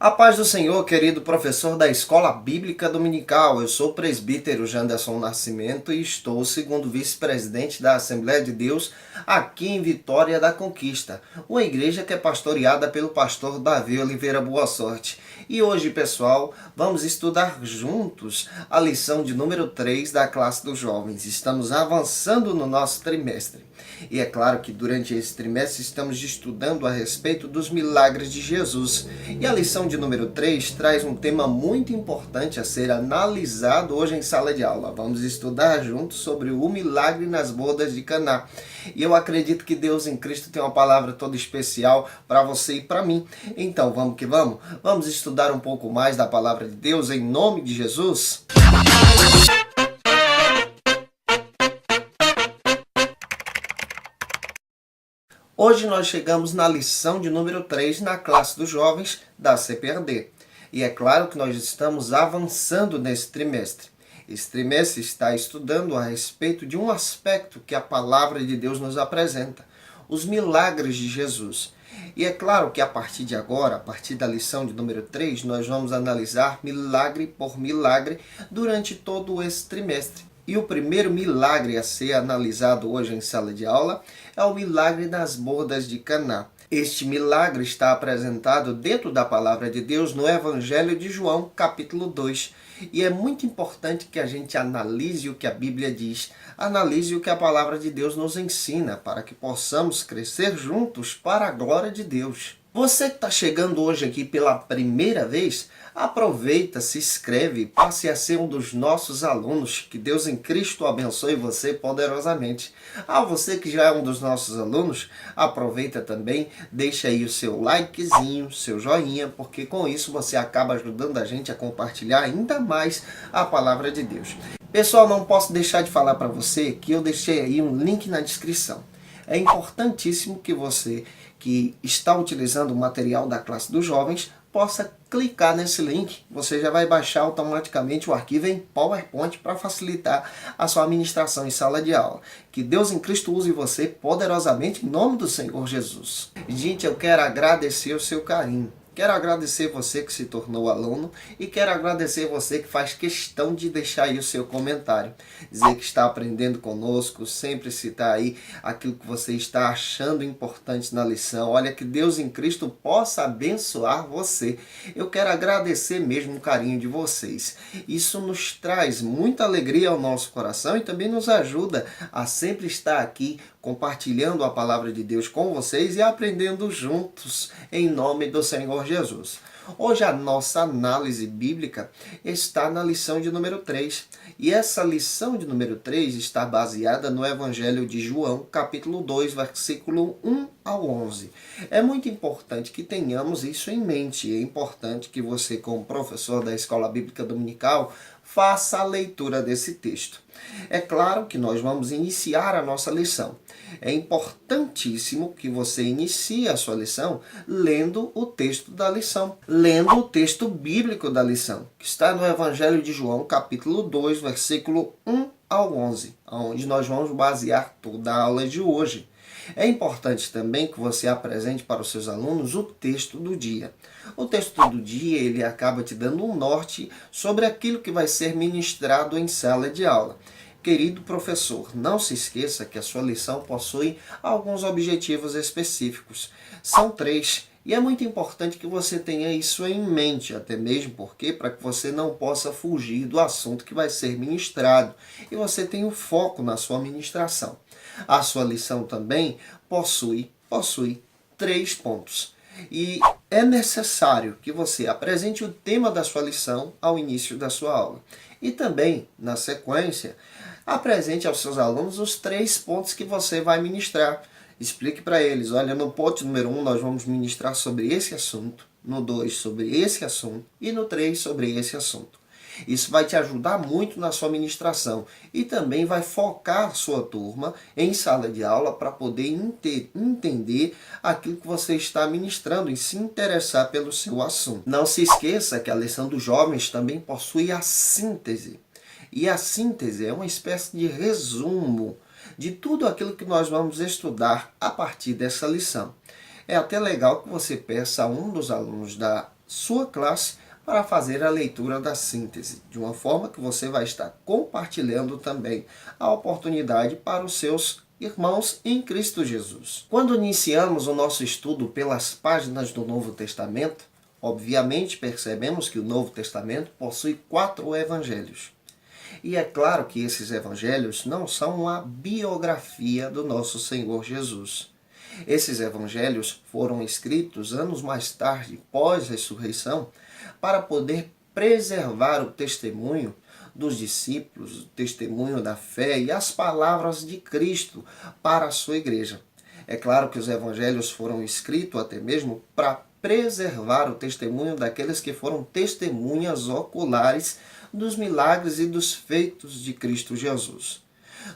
A paz do Senhor, querido professor da Escola Bíblica Dominical. Eu sou o presbítero Janderson Nascimento e estou segundo vice-presidente da Assembleia de Deus aqui em Vitória da Conquista, uma igreja que é pastoreada pelo pastor Davi Oliveira Boa Sorte. E hoje, pessoal, vamos estudar juntos a lição de número 3 da classe dos jovens. Estamos avançando no nosso trimestre. E é claro que durante esse trimestre estamos estudando a respeito dos milagres de Jesus. E a lição de número 3 traz um tema muito importante a ser analisado hoje em sala de aula. Vamos estudar juntos sobre o milagre nas bodas de Caná. E eu acredito que Deus em Cristo tem uma palavra toda especial para você e para mim. Então vamos que vamos? Vamos estudar um pouco mais da palavra de Deus em nome de Jesus? Hoje nós chegamos na lição de número 3 na classe dos jovens da CPRD. E é claro que nós estamos avançando nesse trimestre. Esse trimestre está estudando a respeito de um aspecto que a palavra de Deus nos apresenta, os milagres de Jesus. E é claro que a partir de agora, a partir da lição de número 3, nós vamos analisar milagre por milagre durante todo esse trimestre. E o primeiro milagre a ser analisado hoje em sala de aula é o milagre das bodas de Caná. Este milagre está apresentado dentro da palavra de Deus no Evangelho de João, capítulo 2. E é muito importante que a gente analise o que a Bíblia diz, analise o que a palavra de Deus nos ensina, para que possamos crescer juntos para a glória de Deus. Você que está chegando hoje aqui pela primeira vez, aproveita, se inscreve, passe a ser um dos nossos alunos. Que Deus em Cristo abençoe você poderosamente. Você que já é um dos nossos alunos, aproveita também, deixa aí o seu likezinho, seu joinha, porque com isso você acaba ajudando a gente a compartilhar ainda mais a palavra de Deus. Pessoal, não posso deixar de falar para você que eu deixei aí um link na descrição. É importantíssimo que você que está utilizando o material da classe dos jovens possa clicar nesse link. Você já vai baixar automaticamente o arquivo em PowerPoint para facilitar a sua administração em sala de aula. Que Deus em Cristo use você poderosamente em nome do Senhor Jesus. Gente, eu quero agradecer o seu carinho. Quero agradecer você que se tornou aluno e quero agradecer você que faz questão de deixar aí o seu comentário. Dizer que está aprendendo conosco, sempre citar aí aquilo que você está achando importante na lição. Olha, que Deus em Cristo possa abençoar você. Eu quero agradecer mesmo o carinho de vocês. Isso nos traz muita alegria ao nosso coração e também nos ajuda a sempre estar aqui compartilhando a palavra de Deus com vocês e aprendendo juntos em nome do Senhor Jesus. Hoje a nossa análise bíblica está na lição de número 3. E essa lição de número 3 está baseada no Evangelho de João, capítulo 2, versículo 1 ao 11. É muito importante que tenhamos isso em mente. É importante que você, como professor da Escola Bíblica Dominical, faça a leitura desse texto. É claro que nós vamos iniciar a nossa lição. É importantíssimo que você inicie a sua lição lendo o texto da lição, lendo o texto bíblico da lição, que está no Evangelho de João, capítulo 2, versículo 1 ao 11, onde nós vamos basear toda a aula de hoje. É importante também que você apresente para os seus alunos o texto do dia. O texto do dia ele acaba te dando um norte sobre aquilo que vai ser ministrado em sala de aula. Querido professor, não se esqueça que a sua lição possui alguns objetivos específicos. São 3. E é muito importante que você tenha isso em mente, até mesmo porque para que você não possa fugir do assunto que vai ser ministrado e você tenha o foco na sua ministração. A sua lição também possui 3 pontos. E é necessário que você apresente o tema da sua lição ao início da sua aula. E também, na sequência, apresente aos seus alunos os 3 pontos que você vai ministrar. Explique para eles, olha, no ponto número 1 nós vamos ministrar sobre esse assunto, no 2 sobre esse assunto e no 3 sobre esse assunto. Isso vai te ajudar muito na sua ministração e também vai focar a sua turma em sala de aula para poder entender aquilo que você está ministrando e se interessar pelo seu assunto. Não se esqueça que a lição dos jovens também possui a síntese. E a síntese é uma espécie de resumo de tudo aquilo que nós vamos estudar a partir dessa lição. É até legal que você peça a um dos alunos da sua classe para fazer a leitura da síntese, de uma forma que você vai estar compartilhando também a oportunidade para os seus irmãos em Cristo Jesus. Quando iniciamos o nosso estudo pelas páginas do Novo Testamento, obviamente percebemos que o Novo Testamento possui 4 evangelhos. E é claro que esses evangelhos não são uma biografia do nosso Senhor Jesus. Esses evangelhos foram escritos anos mais tarde, pós-ressurreição, para poder preservar o testemunho dos discípulos, o testemunho da fé e as palavras de Cristo para a sua igreja. É claro que os evangelhos foram escritos até mesmo para preservar o testemunho daqueles que foram testemunhas oculares dos milagres e dos feitos de Cristo Jesus.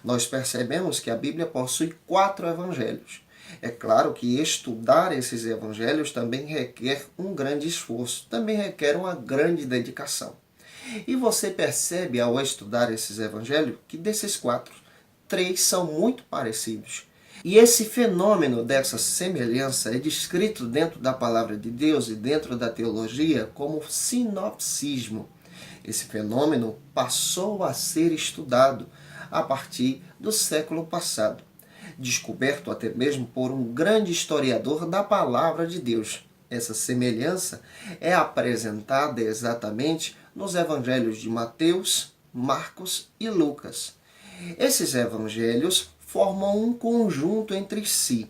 Nós percebemos que a Bíblia possui 4 evangelhos. É claro que estudar esses evangelhos também requer um grande esforço, também requer uma grande dedicação. E você percebe ao estudar esses evangelhos que desses 4, 3 são muito parecidos. E esse fenômeno dessa semelhança é descrito dentro da palavra de Deus e dentro da teologia como sinopsismo. Esse fenômeno passou a ser estudado a partir do século passado, descoberto até mesmo por um grande historiador da palavra de Deus. Essa semelhança é apresentada exatamente nos evangelhos de Mateus, Marcos e Lucas. Esses evangelhos formam um conjunto entre si.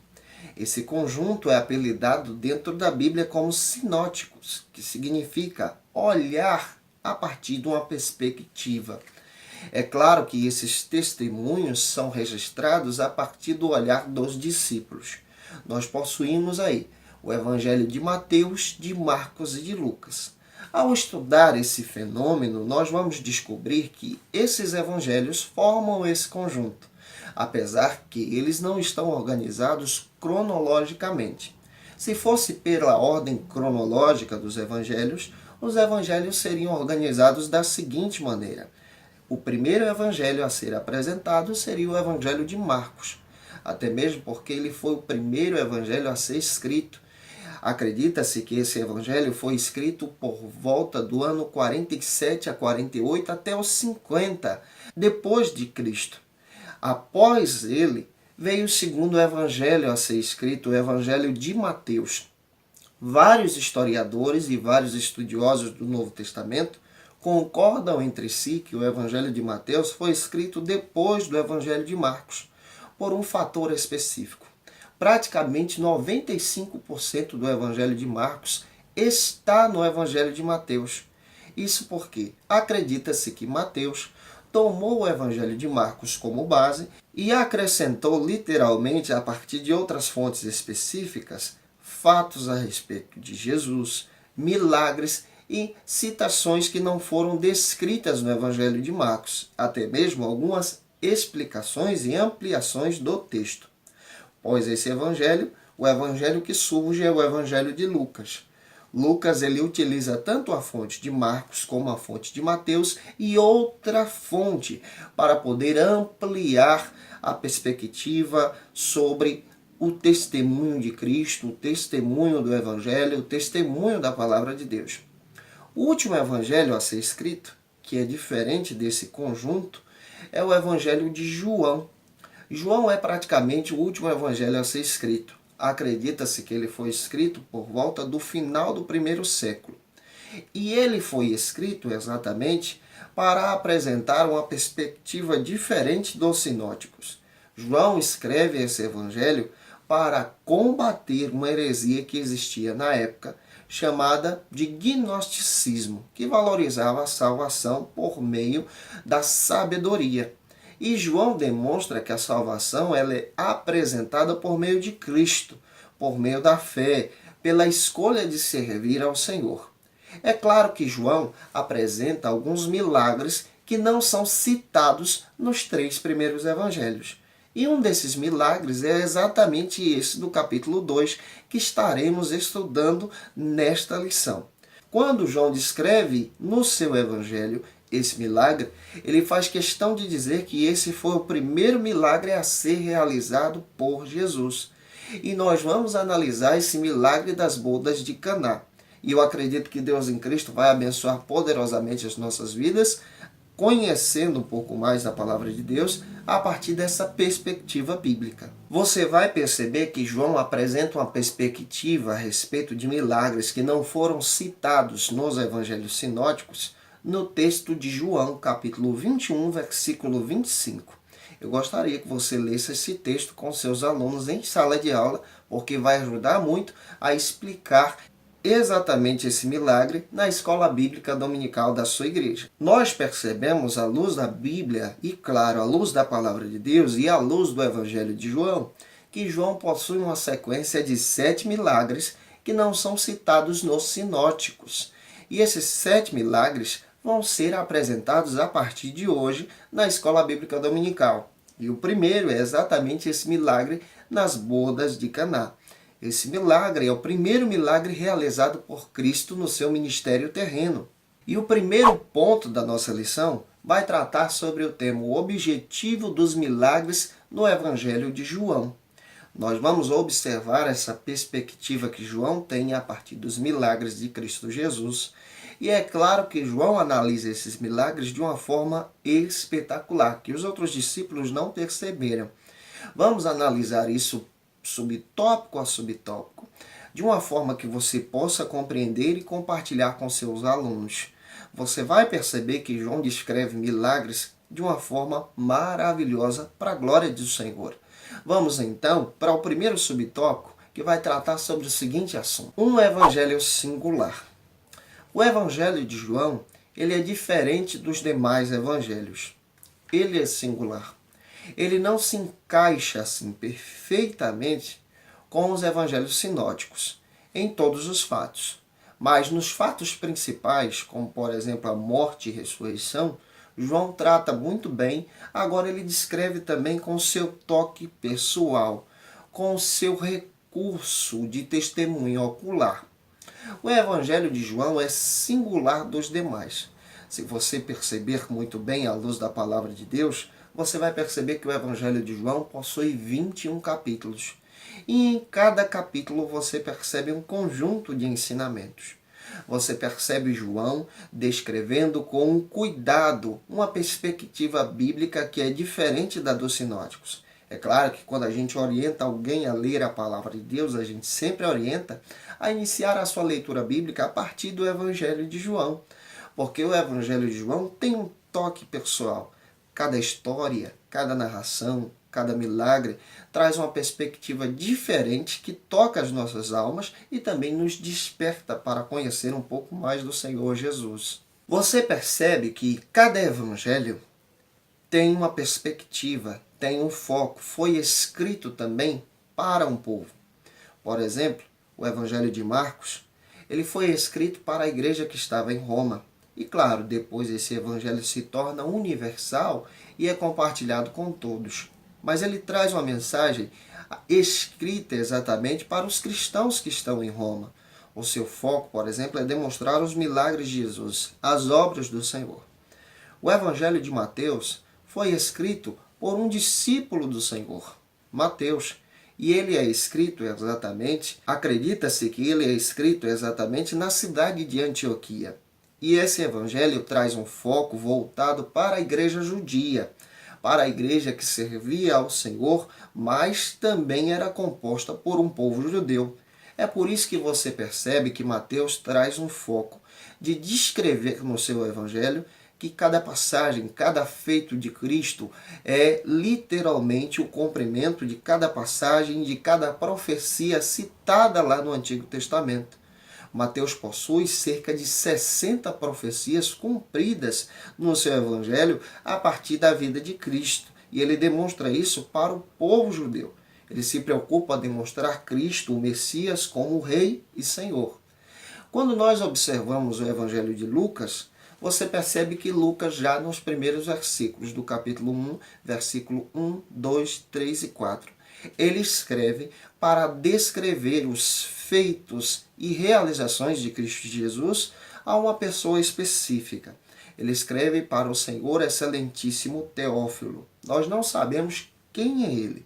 Esse conjunto é apelidado dentro da Bíblia como sinóticos, que significa olhar a partir de uma perspectiva. É claro que esses testemunhos são registrados a partir do olhar dos discípulos. Nós possuímos aí o Evangelho de Mateus, de Marcos e de Lucas. Ao estudar esse fenômeno, nós vamos descobrir que esses evangelhos formam esse conjunto, apesar que eles não estão organizados cronologicamente. Se fosse pela ordem cronológica dos evangelhos, os evangelhos seriam organizados da seguinte maneira. O primeiro evangelho a ser apresentado seria o Evangelho de Marcos, até mesmo porque ele foi o primeiro evangelho a ser escrito. Acredita-se que esse evangelho foi escrito por volta do ano 47 a 48 até os 50 depois de Cristo. Após ele, veio o segundo evangelho a ser escrito, o Evangelho de Mateus. Vários historiadores e vários estudiosos do Novo Testamento concordam entre si que o Evangelho de Mateus foi escrito depois do Evangelho de Marcos, por um fator específico. Praticamente 95% do Evangelho de Marcos está no Evangelho de Mateus. Isso porque acredita-se que Mateus tomou o Evangelho de Marcos como base e acrescentou literalmente, a partir de outras fontes específicas, fatos a respeito de Jesus, milagres e citações que não foram descritas no Evangelho de Marcos, até mesmo algumas explicações e ampliações do texto. Após esse evangelho, o evangelho que surge é o Evangelho de Lucas. Lucas ele utiliza tanto a fonte de Marcos como a fonte de Mateus e outra fonte para poder ampliar a perspectiva sobre o testemunho de Cristo, o testemunho do Evangelho, o testemunho da Palavra de Deus. O último evangelho a ser escrito, que é diferente desse conjunto, é o Evangelho de João. João é praticamente o último evangelho a ser escrito. Acredita-se que ele foi escrito por volta do final do 1º século. E ele foi escrito exatamente para apresentar uma perspectiva diferente dos sinóticos. João escreve esse evangelho para combater uma heresia que existia na época, chamada de gnosticismo, que valorizava a salvação por meio da sabedoria. E João demonstra que a salvação ela é apresentada por meio de Cristo, por meio da fé, pela escolha de servir ao Senhor. É claro que João apresenta alguns milagres que não são citados nos 3 primeiros evangelhos. E um desses milagres é exatamente esse do capítulo 2, que estaremos estudando nesta lição. Quando João descreve no seu evangelho esse milagre, ele faz questão de dizer que esse foi o primeiro milagre a ser realizado por Jesus. E nós vamos analisar esse milagre das bodas de Caná. E eu acredito que Deus em Cristo vai abençoar poderosamente as nossas vidas, conhecendo um pouco mais da palavra de Deus a partir dessa perspectiva bíblica. Você vai perceber que João apresenta uma perspectiva a respeito de milagres que não foram citados nos evangelhos sinóticos no texto de João, capítulo 21, versículo 25. Eu gostaria que você lesse esse texto com seus alunos em sala de aula, porque vai ajudar muito a explicar exatamente esse milagre na escola bíblica dominical da sua igreja. Nós percebemos, à luz da Bíblia e, claro, à luz da palavra de Deus e à luz do Evangelho de João, que João possui uma sequência de 7 milagres que não são citados nos sinóticos. E esses 7 milagres vão ser apresentados a partir de hoje na escola bíblica dominical. E o primeiro é exatamente esse milagre nas bodas de Caná. Esse milagre é o primeiro milagre realizado por Cristo no seu ministério terreno. E o primeiro ponto da nossa lição vai tratar sobre o tema o objetivo dos milagres no Evangelho de João. Nós vamos observar essa perspectiva que João tem a partir dos milagres de Cristo Jesus. E é claro que João analisa esses milagres de uma forma espetacular, que os outros discípulos não perceberam. Vamos analisar isso subtópico a subtópico, de uma forma que você possa compreender e compartilhar com seus alunos. Você vai perceber que João descreve milagres de uma forma maravilhosa para a glória do Senhor. Vamos então para o primeiro subtópico, que vai tratar sobre o seguinte assunto: um evangelho singular. O evangelho de João, ele é diferente dos demais evangelhos. Ele é singular. Ele não se encaixa assim perfeitamente com os evangelhos sinóticos, em todos os fatos. Mas nos fatos principais, como por exemplo a morte e ressurreição, João trata muito bem. Agora ele descreve também com seu toque pessoal, com seu recurso de testemunho ocular. O evangelho de João é singular dos demais. Se você perceber muito bem à luz da palavra de Deus, você vai perceber que o Evangelho de João possui 21 capítulos. E em cada capítulo você percebe um conjunto de ensinamentos. Você percebe João descrevendo com um cuidado uma perspectiva bíblica que é diferente da dos sinóticos. É claro que quando a gente orienta alguém a ler a palavra de Deus, a gente sempre orienta a iniciar a sua leitura bíblica a partir do Evangelho de João. Porque o Evangelho de João tem um toque pessoal. Cada história, cada narração, cada milagre traz uma perspectiva diferente que toca as nossas almas e também nos desperta para conhecer um pouco mais do Senhor Jesus. Você percebe que cada evangelho tem uma perspectiva, tem um foco, foi escrito também para um povo. Por exemplo, o Evangelho de Marcos, ele foi escrito para a igreja que estava em Roma. E claro, depois esse evangelho se torna universal e é compartilhado com todos. Mas ele traz uma mensagem escrita exatamente para os cristãos que estão em Roma. O seu foco, por exemplo, é demonstrar os milagres de Jesus, as obras do Senhor. O evangelho de Mateus foi escrito por um discípulo do Senhor, Mateus. E ele é escrito exatamente, acredita-se que ele é escrito exatamente na cidade de Antioquia. E esse evangelho traz um foco voltado para a igreja judia, para a igreja que servia ao Senhor, mas também era composta por um povo judeu. É por isso que você percebe que Mateus traz um foco de descrever no seu evangelho que cada passagem, cada feito de Cristo é literalmente o cumprimento de cada passagem, de cada profecia citada lá no Antigo Testamento. Mateus possui cerca de 60 profecias cumpridas no seu evangelho a partir da vida de Cristo. E ele demonstra isso para o povo judeu. Ele se preocupa a demonstrar Cristo, o Messias, como Rei e Senhor. Quando nós observamos o evangelho de Lucas, você percebe que Lucas, já nos primeiros versículos do capítulo 1, versículo 1, 2, 3 e 4, ele escreve para descrever os feitos e realizações de Cristo Jesus a uma pessoa específica. Ele escreve para o Senhor excelentíssimo Teófilo. Nós não sabemos quem é ele,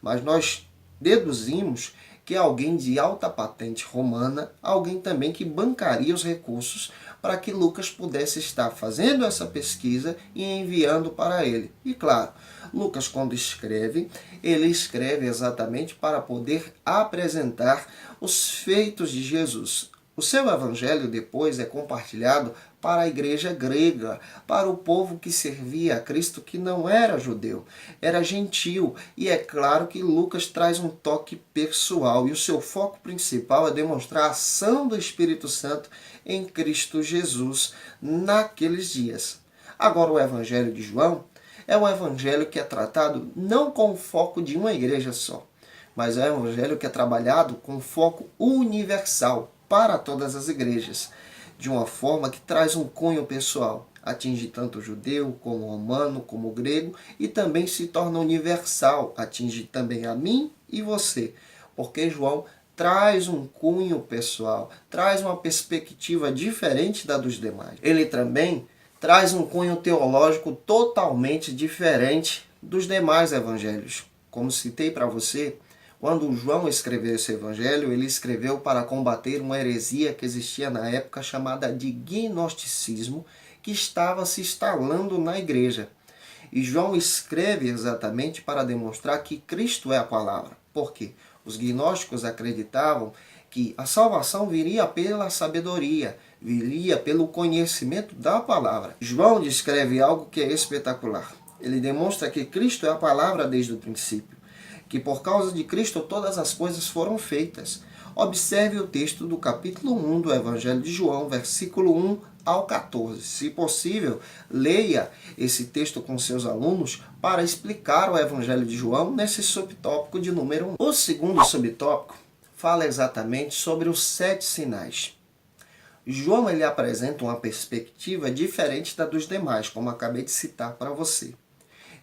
mas nós deduzimos que é alguém de alta patente romana, alguém também que bancaria os recursos para que Lucas pudesse estar fazendo essa pesquisa e enviando para ele. E claro, Lucas, quando escreve, ele escreve exatamente para poder apresentar os feitos de Jesus. O seu evangelho depois é compartilhado para a igreja grega, para o povo que servia a Cristo, que não era judeu, era gentil. E é claro que Lucas traz um toque pessoal, e o seu foco principal é demonstrar a ação do Espírito Santo em Cristo Jesus naqueles dias. Agora, o evangelho de João é um evangelho que é tratado não com o foco de uma igreja só, mas é um evangelho que é trabalhado com foco universal para todas as igrejas, de uma forma que traz um cunho pessoal, atinge tanto o judeu, como o romano, como o grego, e também se torna universal, atinge também a mim e você, porque João traz um cunho pessoal, traz uma perspectiva diferente da dos demais. Ele também traz um cunho teológico totalmente diferente dos demais evangelhos. Como citei para você, quando João escreveu esse evangelho, ele escreveu para combater uma heresia que existia na época chamada de gnosticismo, que estava se instalando na igreja. E João escreve exatamente para demonstrar que Cristo é a palavra. Por quê? Os gnósticos acreditavam que a salvação viria pela sabedoria, viria pelo conhecimento da palavra. João descreve algo que é espetacular. Ele demonstra que Cristo é a palavra desde o princípio, que por causa de Cristo todas as coisas foram feitas. Observe o texto do capítulo 1 do Evangelho de João, versículo 1 ao 14. Se possível, leia esse texto com seus alunos para explicar o Evangelho de João nesse subtópico de número 1. O segundo subtópico fala exatamente sobre os 7 sinais. João ele apresenta uma perspectiva diferente da dos demais, como acabei de citar para você.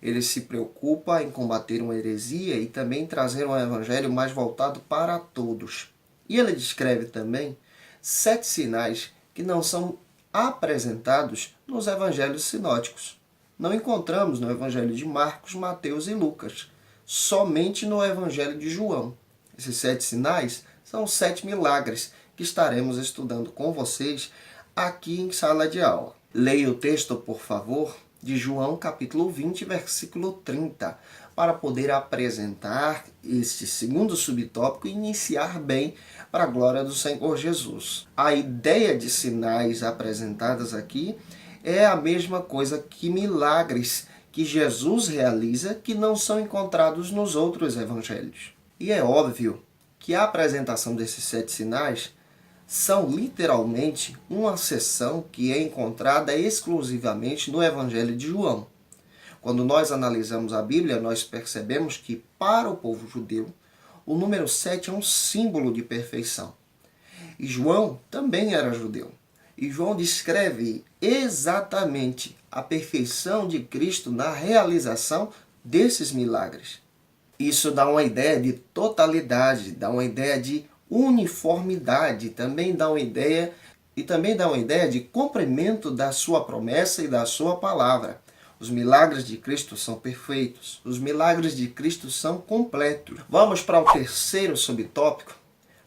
Ele se preocupa em combater uma heresia e também trazer um evangelho mais voltado para todos. E ele descreve também 7 sinais que não são apresentados nos evangelhos sinóticos. Não encontramos no evangelho de Marcos, Mateus e Lucas, somente no evangelho de João. Esses 7 sinais são 7 milagres que estaremos estudando com vocês aqui em sala de aula. Leia o texto, por favor, de João capítulo 20, versículo 30, para poder apresentar este segundo subtópico e iniciar bem para a glória do Senhor Jesus. A ideia de sinais apresentadas aqui é a mesma coisa que milagres que Jesus realiza que não são encontrados nos outros evangelhos. E é óbvio que a apresentação desses 7 sinais são literalmente uma seção que é encontrada exclusivamente no Evangelho de João. Quando nós analisamos a Bíblia, nós percebemos que para o povo judeu, o número 7 é um símbolo de perfeição. E João também era judeu. E João descreve exatamente a perfeição de Cristo na realização desses milagres. Isso dá uma ideia de totalidade, dá uma ideia de uniformidade, também dá uma ideia de cumprimento da sua promessa e da sua palavra. Os milagres de Cristo são perfeitos, os milagres de Cristo são completos. Vamos para o terceiro subtópico,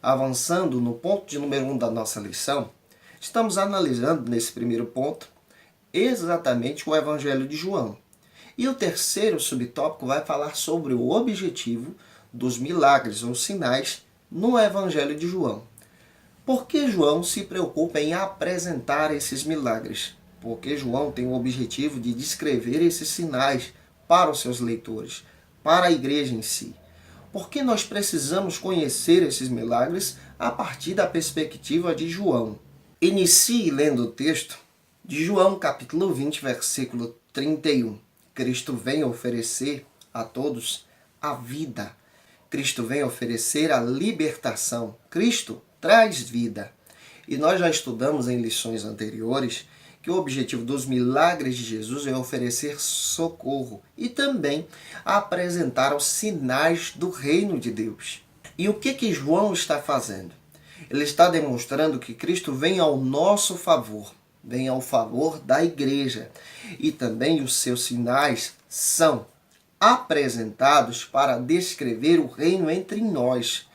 avançando no ponto de número 1 da nossa lição. Estamos analisando nesse primeiro ponto exatamente o Evangelho de João. E o terceiro subtópico vai falar sobre o objetivo dos milagres ou sinais no Evangelho de João. Por que João se preocupa em apresentar esses milagres? Porque João tem o objetivo de descrever esses sinais para os seus leitores, para a igreja em si. Porque nós precisamos conhecer esses milagres a partir da perspectiva de João. Inicie lendo o texto de João, capítulo 20, versículo 31. Cristo vem oferecer a todos a vida. Cristo vem oferecer a libertação. Cristo traz vida. E nós já estudamos em lições anteriores que o objetivo dos milagres de Jesus é oferecer socorro e também apresentar os sinais do reino de Deus. E o que João está fazendo? Ele está demonstrando que Cristo vem ao nosso favor, vem ao favor da igreja. E também os seus sinais são apresentados para descrever o reino entre nós.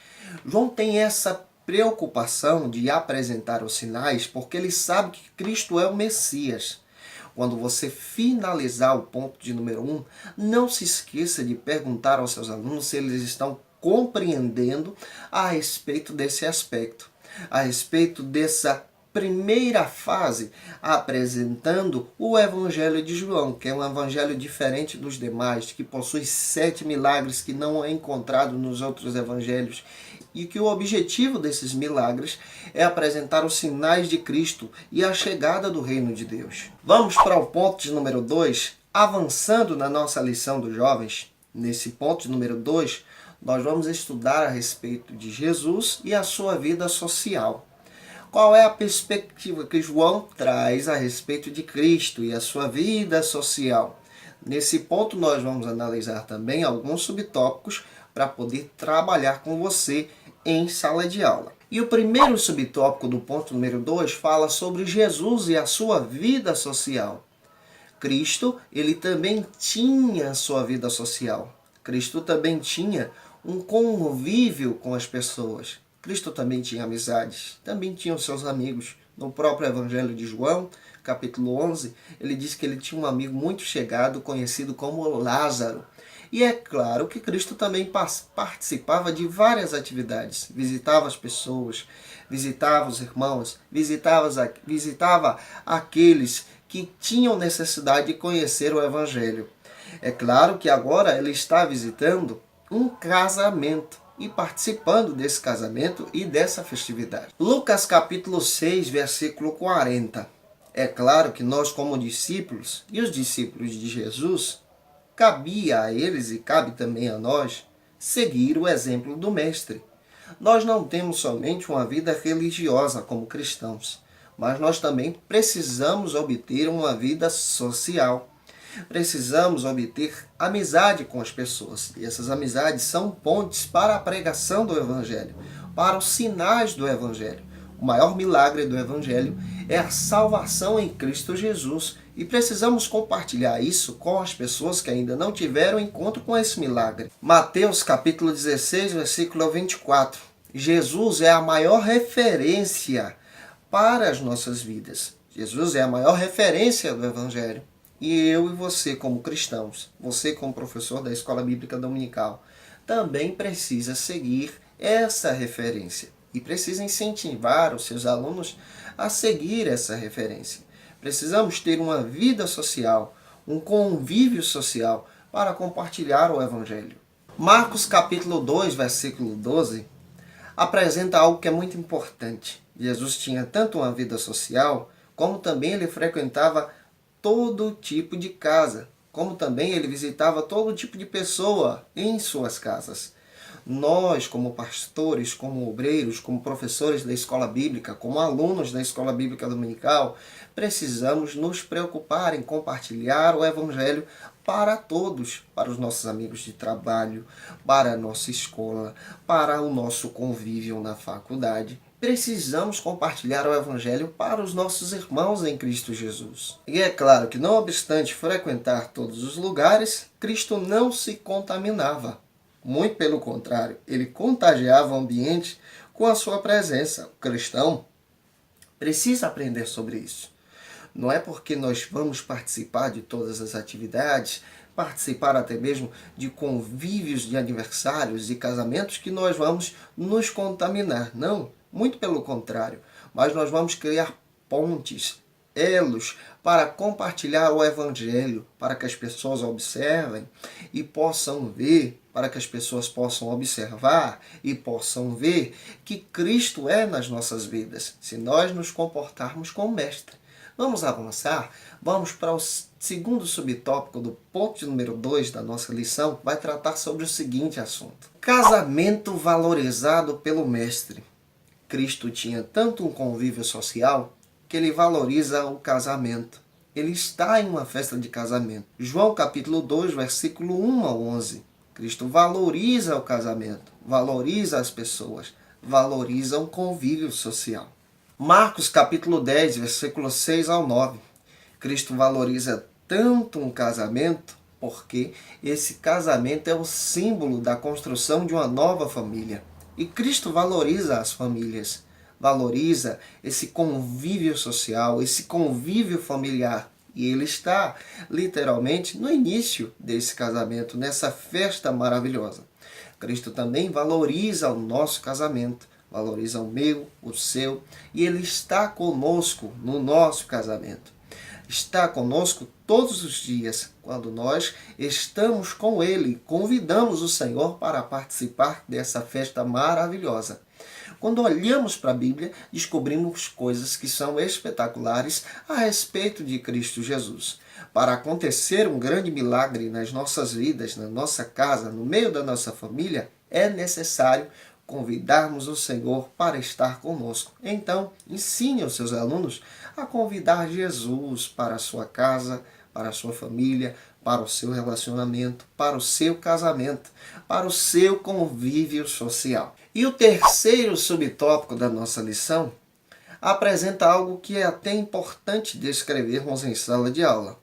João tem essa preocupação de apresentar os sinais porque ele sabe que Cristo é o Messias. Quando você finalizar o ponto de número 1, não se esqueça de perguntar aos seus alunos se eles estão compreendendo a respeito desse aspecto, a respeito dessa primeira fase, apresentando o Evangelho de João, que é um evangelho diferente dos demais, que possui 7 milagres que não é encontrado nos outros evangelhos, e que o objetivo desses milagres é apresentar os sinais de Cristo e a chegada do reino de Deus. Vamos para o ponto de número 2, avançando na nossa lição dos jovens. Nesse ponto de número 2, nós vamos estudar a respeito de Jesus e a sua vida social. Qual é a perspectiva que João traz a respeito de Cristo e a sua vida social? Nesse ponto, nós vamos analisar também alguns subtópicos para poder trabalhar com você em sala de aula. E o primeiro subtópico do ponto número 2 fala sobre Jesus e a sua vida social. Cristo, ele também tinha sua vida social. Cristo também tinha um convívio com as pessoas. Cristo também tinha amizades, também tinha os seus amigos. No próprio Evangelho de João, capítulo 11, ele diz que ele tinha um amigo muito chegado, conhecido como Lázaro. E é claro que Cristo também participava de várias atividades. Visitava as pessoas, visitava os irmãos, visitava aqueles que tinham necessidade de conhecer o Evangelho. É claro que agora ele está visitando um casamento e participando desse casamento e dessa festividade. Lucas capítulo 6, versículo 40. É claro que nós, como discípulos e os discípulos de Jesus, cabia a eles e cabe também a nós seguir o exemplo do Mestre. Nós não temos somente uma vida religiosa como cristãos, mas nós também precisamos obter uma vida social. Precisamos obter amizade com as pessoas. E essas amizades são pontes para a pregação do Evangelho, para os sinais do Evangelho. O maior milagre do Evangelho é a salvação em Cristo Jesus. E precisamos compartilhar isso com as pessoas que ainda não tiveram encontro com esse milagre. Mateus capítulo 16, versículo 24. Jesus é a maior referência para as nossas vidas. Jesus é a maior referência do Evangelho. E eu e você, como cristãos, você como professor da Escola Bíblica Dominical, também precisa seguir essa referência. E precisa incentivar os seus alunos a seguir essa referência. Precisamos ter uma vida social, um convívio social para compartilhar o Evangelho. Marcos capítulo 2, versículo 12, apresenta algo que é muito importante. Jesus tinha tanto uma vida social, como também ele frequentava todo tipo de casa, como também ele visitava todo tipo de pessoa em suas casas. Nós, como pastores, como obreiros, como professores da escola bíblica, como alunos da escola bíblica dominical, precisamos nos preocupar em compartilhar o Evangelho para todos, para os nossos amigos de trabalho, para a nossa escola, para o nosso convívio na faculdade. Precisamos compartilhar o Evangelho para os nossos irmãos em Cristo Jesus. E é claro que, não obstante frequentar todos os lugares, Cristo não se contaminava. Muito pelo contrário, ele contagiava o ambiente com a sua presença. O cristão precisa aprender sobre isso. Não é porque nós vamos participar de todas as atividades, participar até mesmo de convívios de aniversários e casamentos que nós vamos nos contaminar. Não, muito pelo contrário. Mas nós vamos criar pontes, elos, para compartilhar o Evangelho, para que as pessoas observem e possam ver, para que as pessoas possam observar e possam ver que Cristo é nas nossas vidas, se nós nos comportarmos como Mestre. Vamos avançar? Vamos para o segundo subtópico do ponto de número 2 da nossa lição, vai tratar sobre o seguinte assunto. Casamento valorizado pelo Mestre. Cristo tinha tanto um convívio social que ele valoriza o casamento. Ele está em uma festa de casamento. João capítulo 2, versículo 1 ao 11. Cristo valoriza o casamento, valoriza as pessoas, valoriza o convívio social. Marcos capítulo 10, versículo 6 ao 9. Cristo valoriza tanto um casamento porque esse casamento é o símbolo da construção de uma nova família. E Cristo valoriza as famílias, valoriza esse convívio social, esse convívio familiar. E ele está literalmente no início desse casamento, nessa festa maravilhosa. Cristo também valoriza o nosso casamento, valoriza o meu, o seu, e ele está conosco no nosso casamento. Está conosco todos os dias, quando nós estamos com ele, convidamos o Senhor para participar dessa festa maravilhosa. Quando olhamos para a Bíblia, descobrimos coisas que são espetaculares a respeito de Cristo Jesus. Para acontecer um grande milagre nas nossas vidas, na nossa casa, no meio da nossa família, é necessário convidarmos o Senhor para estar conosco. Então, ensine os seus alunos a convidar Jesus para a sua casa, para a sua família, para o seu relacionamento, para o seu casamento, para o seu convívio social. E o terceiro subtópico da nossa lição apresenta algo que é até importante descrevermos em sala de aula.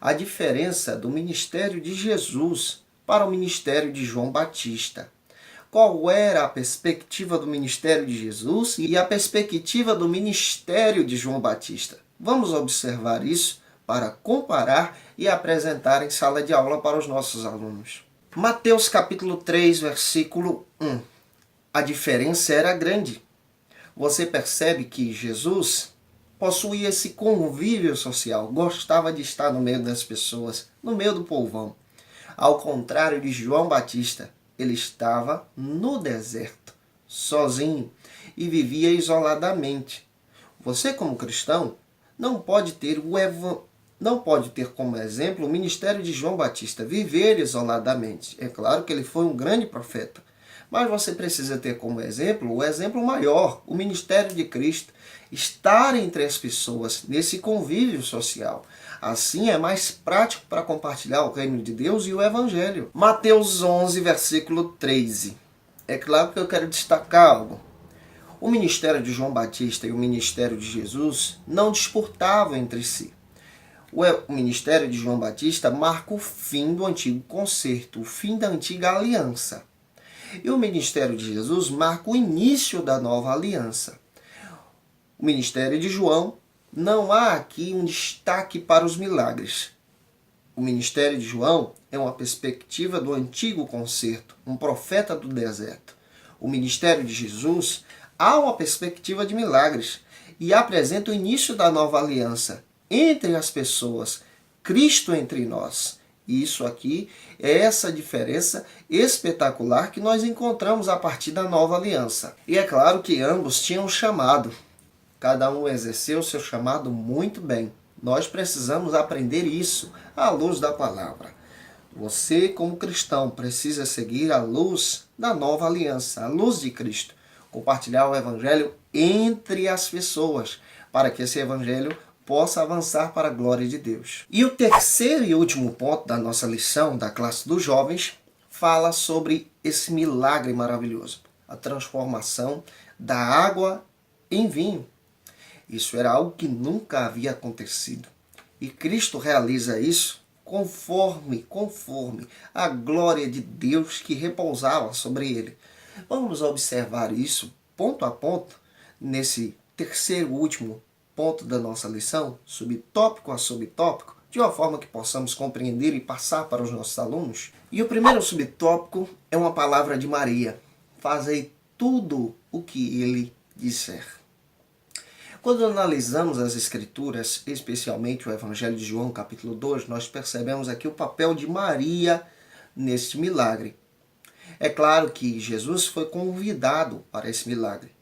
A diferença do ministério de Jesus para o ministério de João Batista. Qual era a perspectiva do ministério de Jesus e a perspectiva do ministério de João Batista? Vamos observar isso para comparar e apresentar em sala de aula para os nossos alunos. Mateus capítulo 3, versículo 1. A diferença era grande. Você percebe que Jesus possuía esse convívio social, gostava de estar no meio das pessoas, no meio do povão. Ao contrário de João Batista, ele estava no deserto, sozinho, e vivia isoladamente. Você, como cristão, não pode ter como exemplo o ministério de João Batista, viver isoladamente. É claro que ele foi um grande profeta, mas você precisa ter como exemplo o exemplo maior, o ministério de Cristo, estar entre as pessoas nesse convívio social. Assim é mais prático para compartilhar o reino de Deus e o Evangelho. Mateus 11, versículo 13. É claro que eu quero destacar algo. O ministério de João Batista e o ministério de Jesus não disputavam entre si. O ministério de João Batista marca o fim do antigo concerto, o fim da antiga aliança. E o ministério de Jesus marca o início da nova aliança. O ministério de João, não há aqui um destaque para os milagres. O ministério de João é uma perspectiva do antigo concerto, um profeta do deserto. O ministério de Jesus há uma perspectiva de milagres e apresenta o início da nova aliança entre as pessoas, Cristo entre nós. E isso aqui é essa diferença espetacular que nós encontramos a partir da nova aliança. E é claro que ambos tinham um chamado. Cada um exerceu o seu chamado muito bem. Nós precisamos aprender isso à luz da palavra. Você, como cristão, precisa seguir a luz da nova aliança, a luz de Cristo. Compartilhar o evangelho entre as pessoas, para que esse evangelho possa avançar para a glória de Deus. E o terceiro e último ponto da nossa lição, da classe dos jovens, fala sobre esse milagre maravilhoso. A transformação da água em vinho. Isso era algo que nunca havia acontecido. E Cristo realiza isso conforme a glória de Deus que repousava sobre ele. Vamos observar isso ponto a ponto nesse terceiro e último ponto da nossa lição, subtópico a subtópico, de uma forma que possamos compreender e passar para os nossos alunos. E o primeiro subtópico é uma palavra de Maria. Fazei tudo o que ele disser. Quando analisamos as Escrituras, especialmente o Evangelho de João, capítulo 2, nós percebemos aqui o papel de Maria neste milagre. É claro que Jesus foi convidado para esse milagre,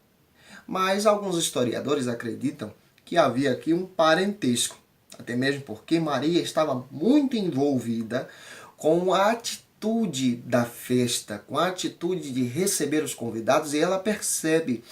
mas alguns historiadores acreditam que havia aqui um parentesco, até mesmo porque Maria estava muito envolvida com a atitude da festa, com a atitude de receber os convidados, e ela percebe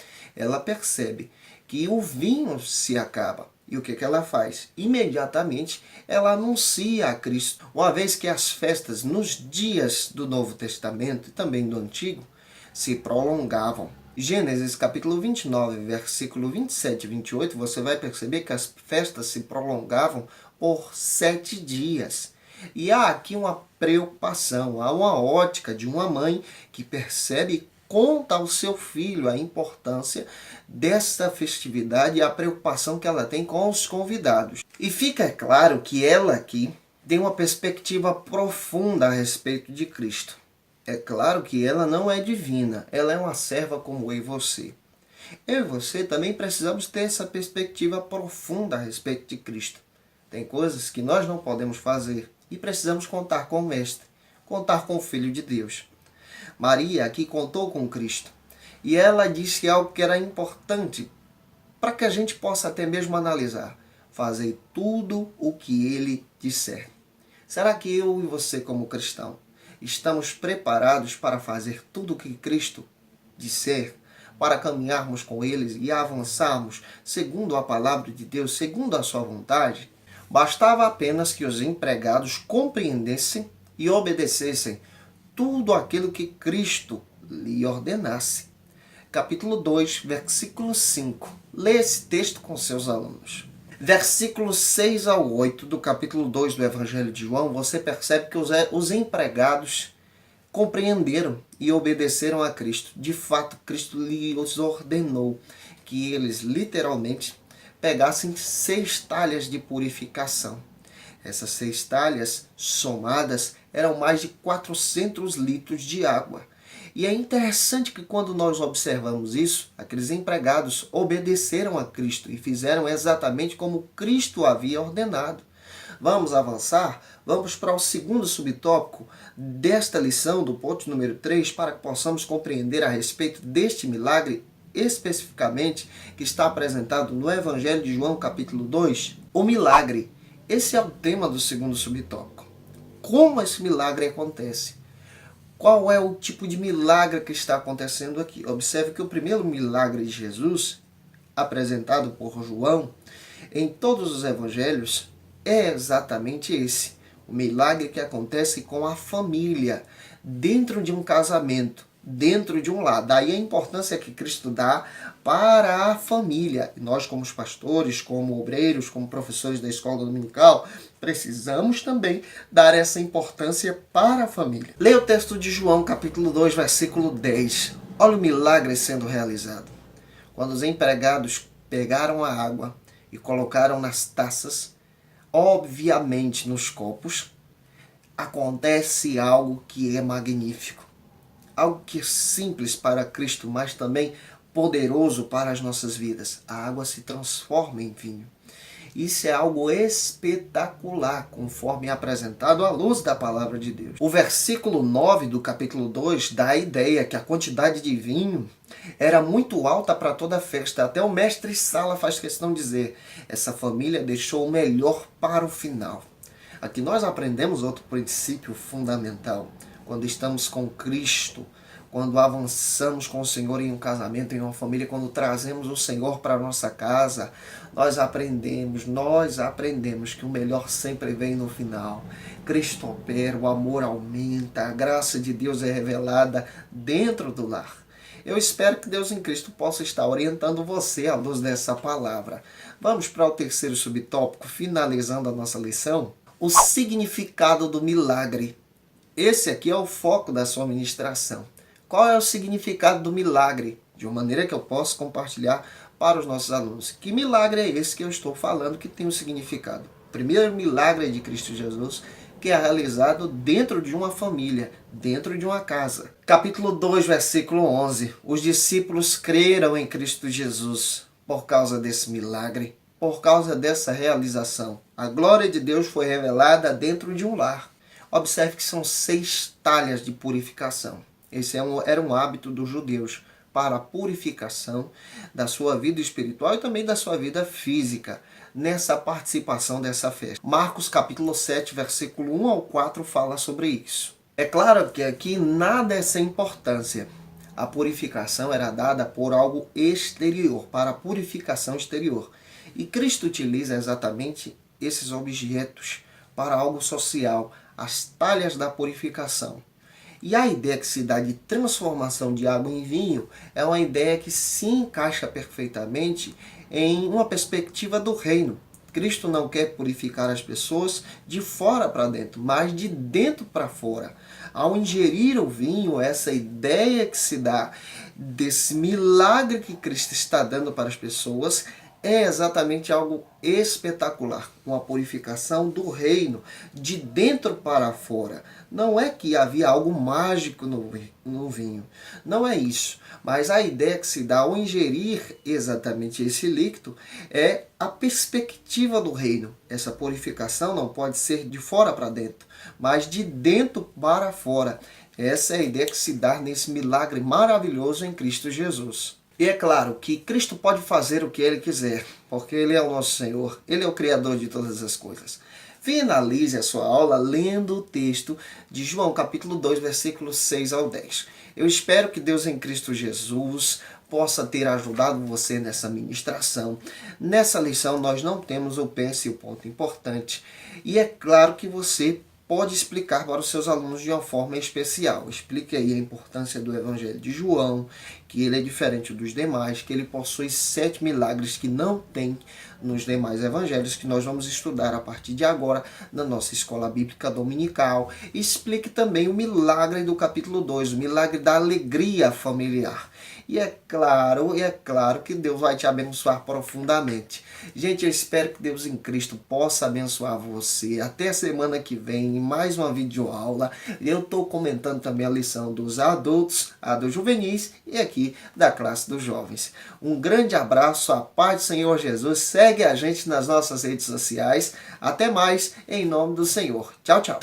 que o vinho se acaba. E o que ela faz? Imediatamente ela anuncia a Cristo. Uma vez que as festas nos dias do Novo Testamento e também do Antigo se prolongavam. Gênesis capítulo 29, versículo 27 e 28, você vai perceber que as festas se prolongavam por 7 dias. E há aqui uma preocupação, há uma ótica de uma mãe que percebe conta ao seu filho a importância dessa festividade e a preocupação que ela tem com os convidados. E fica claro que ela aqui tem uma perspectiva profunda a respeito de Cristo. É claro que ela não é divina, ela é uma serva como eu e você. Eu e você também precisamos ter essa perspectiva profunda a respeito de Cristo. Tem coisas que nós não podemos fazer e precisamos contar com o Mestre, contar com o Filho de Deus. Maria aqui contou com Cristo e ela disse algo que era importante para que a gente possa até mesmo analisar. Fazer tudo o que ele disser. Será que eu e você como cristão estamos preparados para fazer tudo o que Cristo disser? Para caminharmos com eles e avançarmos segundo a palavra de Deus, segundo a sua vontade? Bastava apenas que os empregados compreendessem e obedecessem tudo aquilo que Cristo lhe ordenasse. Capítulo 2, versículo 5. Lê esse texto com seus alunos. Versículos 6 ao 8 do capítulo 2 do Evangelho de João, você percebe que os empregados compreenderam e obedeceram a Cristo. De fato, Cristo lhes ordenou que eles literalmente pegassem 6 talhas de purificação. Essas 6 talhas somadas eram mais de 400 litros de água. E é interessante que quando nós observamos isso, aqueles empregados obedeceram a Cristo e fizeram exatamente como Cristo havia ordenado. Vamos avançar? Vamos para o segundo subtópico desta lição, do ponto número 3, para que possamos compreender a respeito deste milagre especificamente que está apresentado no Evangelho de João, capítulo 2. O milagre. Esse é o tema do segundo subtópico. Como esse milagre acontece? Qual é o tipo de milagre que está acontecendo aqui? Observe que o primeiro milagre de Jesus, apresentado por João, em todos os evangelhos, é exatamente esse. O milagre que acontece com a família, dentro de um casamento, dentro de um lar. Daí a importância que Cristo dá para a família. Nós, como pastores, como obreiros, como professores da escola dominical, precisamos também dar essa importância para a família. Leia o texto de João, capítulo 2, versículo 10. Olha o milagre sendo realizado. Quando os empregados pegaram a água e colocaram nas taças, obviamente nos copos, acontece algo que é magnífico. Algo que é simples para Cristo, mas também poderoso para as nossas vidas. A água se transforma em vinho. Isso é algo espetacular, conforme é apresentado à luz da palavra de Deus. O versículo 9 do capítulo 2 dá a ideia que a quantidade de vinho era muito alta para toda a festa. Até o mestre Sala faz questão de dizer, essa família deixou o melhor para o final. Aqui nós aprendemos outro princípio fundamental. Quando estamos com Cristo, quando avançamos com o Senhor em um casamento, em uma família, quando trazemos o Senhor para a nossa casa, nós aprendemos que o melhor sempre vem no final. Cristo opera, o amor aumenta, a graça de Deus é revelada dentro do lar. Eu espero que Deus em Cristo possa estar orientando você à luz dessa palavra. Vamos para o terceiro subtópico, finalizando a nossa lição. O significado do milagre. Esse aqui é o foco da sua ministração. Qual é o significado do milagre? De uma maneira que eu possa compartilhar para os nossos alunos. Que milagre é esse que eu estou falando que tem um significado? O primeiro milagre de Cristo Jesus, que é realizado dentro de uma família, dentro de uma casa. Capítulo 2, versículo 11. Os discípulos creram em Cristo Jesus por causa desse milagre, por causa dessa realização. A glória de Deus foi revelada dentro de um lar. Observe que são 6 talhas de purificação. Esse era um hábito dos judeus para a purificação da sua vida espiritual e também da sua vida física nessa participação dessa festa. Marcos capítulo 7, versículo 1 ao 4 fala sobre isso. É claro que aqui nada é sem importância. A purificação era dada por algo exterior, para a purificação exterior. E Cristo utiliza exatamente esses objetos para algo social, as talhas da purificação. E a ideia que se dá de transformação de água em vinho é uma ideia que se encaixa perfeitamente em uma perspectiva do reino. Cristo não quer purificar as pessoas de fora para dentro, mas de dentro para fora. Ao ingerir o vinho, essa ideia que se dá desse milagre que Cristo está dando para as pessoas é exatamente algo espetacular, uma purificação do reino, de dentro para fora. Não é que havia algo mágico no vinho, não é isso. Mas a ideia que se dá ao ingerir exatamente esse líquido é a perspectiva do reino. Essa purificação não pode ser de fora para dentro, mas de dentro para fora. Essa é a ideia que se dá nesse milagre maravilhoso em Cristo Jesus. E é claro que Cristo pode fazer o que Ele quiser, porque Ele é o nosso Senhor, Ele é o Criador de todas as coisas. Finalize a sua aula lendo o texto de João capítulo 2, versículos 6 ao 10. Eu espero que Deus em Cristo Jesus possa ter ajudado você nessa ministração. Nessa lição nós não temos o pense e o ponto importante. E é claro que você pode explicar para os seus alunos de uma forma especial. Explique aí a importância do Evangelho de João, que ele é diferente dos demais, que ele possui 7 milagres que não tem nos demais evangelhos, que nós vamos estudar a partir de agora na nossa escola bíblica dominical. Explique também o milagre do capítulo 2, o milagre da alegria familiar. E é claro que Deus vai te abençoar profundamente. Gente, eu espero que Deus em Cristo possa abençoar você. Até a semana que vem, em mais uma videoaula. Eu estou comentando também a lição dos adultos, a dos juvenis e aqui da classe dos jovens. Um grande abraço, a paz do Senhor Jesus. Segue a gente nas nossas redes sociais. Até mais, em nome do Senhor. Tchau, tchau.